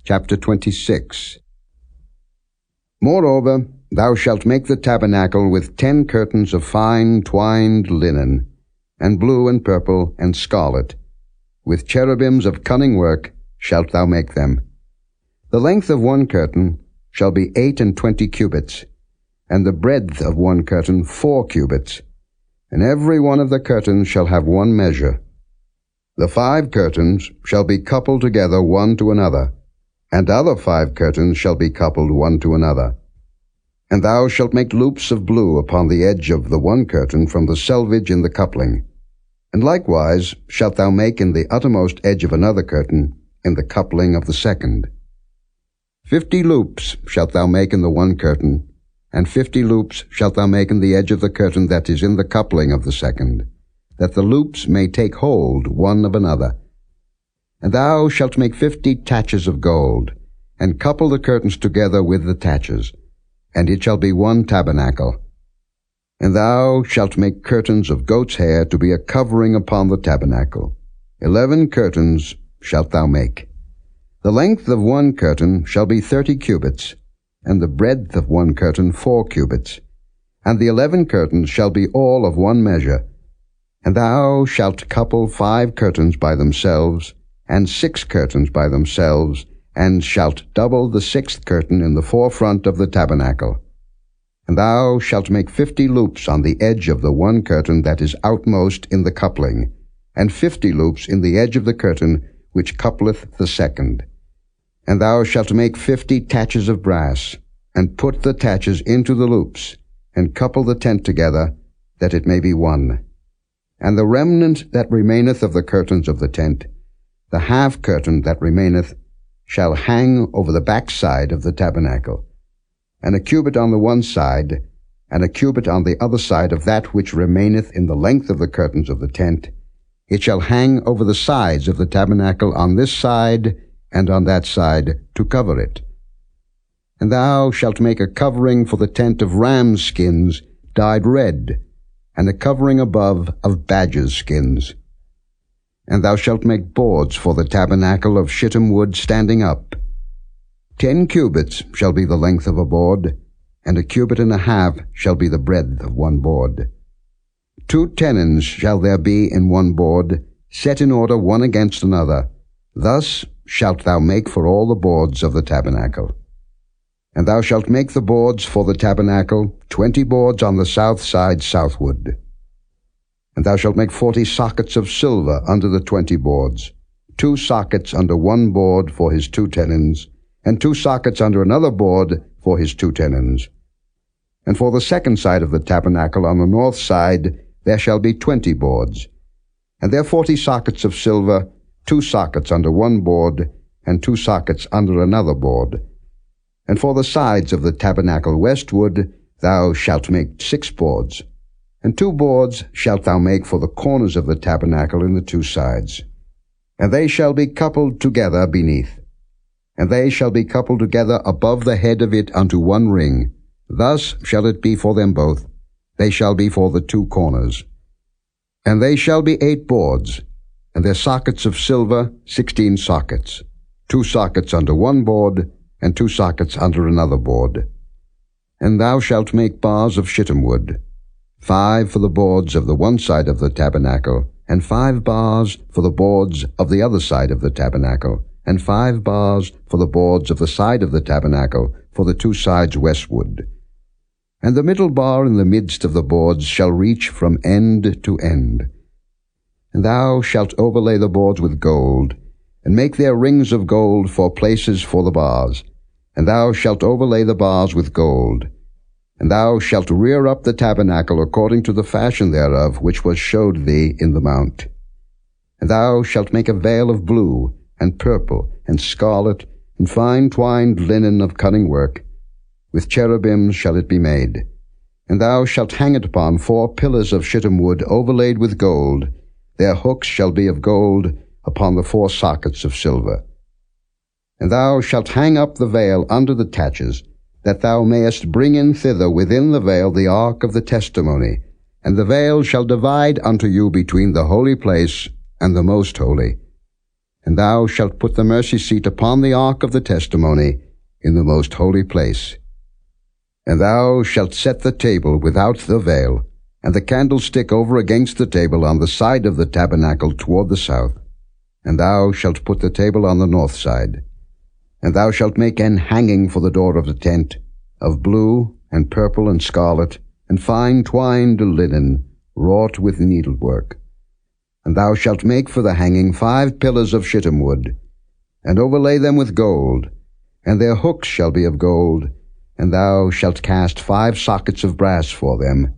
Chapter 26. Moreover, thou shalt make the tabernacle with 10 curtains of fine twined linen, and blue and purple and scarlet. With cherubims of cunning work shalt thou make them. The length of one curtain shall be 28 cubits, and the breadth of one curtain 4 cubits, and every one of the curtains shall have one measure. The 5 curtains shall be coupled together one to another, and other 5 curtains shall be coupled one to another. And thou shalt make loops of blue upon the edge of the one curtain from the selvage in the coupling. And likewise shalt thou make in the uttermost edge of another curtain in the coupling of the second. 50 loops shalt thou make in the one curtain, and 50 loops shalt thou make in the edge of the curtain that is in the coupling of the second, that the loops may take hold one of another. And thou shalt make 50 taches of gold, and couple the curtains together with the taches, and it shall be one tabernacle. And thou shalt make curtains of goat's hair to be a covering upon the tabernacle. 11 curtains shalt thou make. The length of one curtain shall be 30 cubits, and the breadth of one curtain 4 cubits. And the 11 curtains shall be all of one measure. And thou shalt couple 5 curtains by themselves, and 6 curtains by themselves, and shalt double the 6th curtain in the forefront of the tabernacle. And thou shalt make 50 loops on the edge of the one curtain that is outmost in the coupling, and 50 loops in the edge of the curtain which coupleth the second. And thou shalt make 50 taches of brass, and put the taches into the loops, and couple the tent together, that it may be one. And the remnant that remaineth of the curtains of the tent, the half curtain that remaineth, shall hang over the backside of the tabernacle, and a cubit on the one side, and a cubit on the other side of that which remaineth in the length of the curtains of the tent. It shall hang over the sides of the tabernacle on this side and on that side to cover it. And thou shalt make a covering for the tent of rams' skins dyed red, and a covering above of badgers' skins. And thou shalt make boards for the tabernacle of shittim wood standing up. 10 cubits shall be the length of a board, and a cubit and a half shall be the breadth of one board. 2 tenons shall there be in one board, set in order one against another. Thus shalt thou make for all the boards of the tabernacle. And thou shalt make the boards for the tabernacle, 20 boards on the south side southward. And thou shalt make 40 sockets of silver under the 20 boards, 2 sockets under one board for his 2 tenons, and 2 sockets under another board for his 2 tenons. And for the second side of the tabernacle on the north side there shall be 20 boards, and there 40 sockets of silver, 2 sockets under one board, and 2 sockets under another board. And for the sides of the tabernacle westward thou shalt make 6 boards, and 2 boards shalt thou make for the corners of the tabernacle in the 2 sides. And they shall be coupled together beneath, and they shall be coupled together above the head of it unto one ring. Thus shall it be for them both. They shall be for the 2 corners. And they shall be 8 boards, and their sockets of silver 16 sockets, 2 sockets under one board, and 2 sockets under another board. And thou shalt make bars of shittim wood, 5 for the boards of the one side of the tabernacle, and 5 bars for the boards of the other side of the tabernacle, and 5 bars for the boards of the side of the tabernacle for the 2 sides westward. And the middle bar in the midst of the boards shall reach from end to end. And thou shalt overlay the boards with gold, and make their rings of gold for places for the bars. And thou shalt overlay the bars with gold. And thou shalt rear up the tabernacle according to the fashion thereof which was showed thee in the mount. And thou shalt make a veil of blue, and purple, and scarlet, and fine twined linen of cunning work. With cherubims shall it be made. And thou shalt hang it upon 4 pillars of shittim wood overlaid with gold. Their hooks shall be of gold upon the 4 sockets of silver. And thou shalt hang up the veil under the taches, that thou mayest bring in thither within the veil the ark of the testimony, and the veil shall divide unto you between the holy place and the most holy. And thou shalt put the mercy seat upon the ark of the testimony in the most holy place. And thou shalt set the table without the veil, and the candlestick over against the table on the side of the tabernacle toward the south. And thou shalt put the table on the north side. And thou shalt make an hanging for the door of the tent, of blue, and purple, and scarlet, and fine twined linen, wrought with needlework. And thou shalt make for the hanging 5 pillars of shittim wood, and overlay them with gold, and their hooks shall be of gold, and thou shalt cast 5 sockets of brass for them,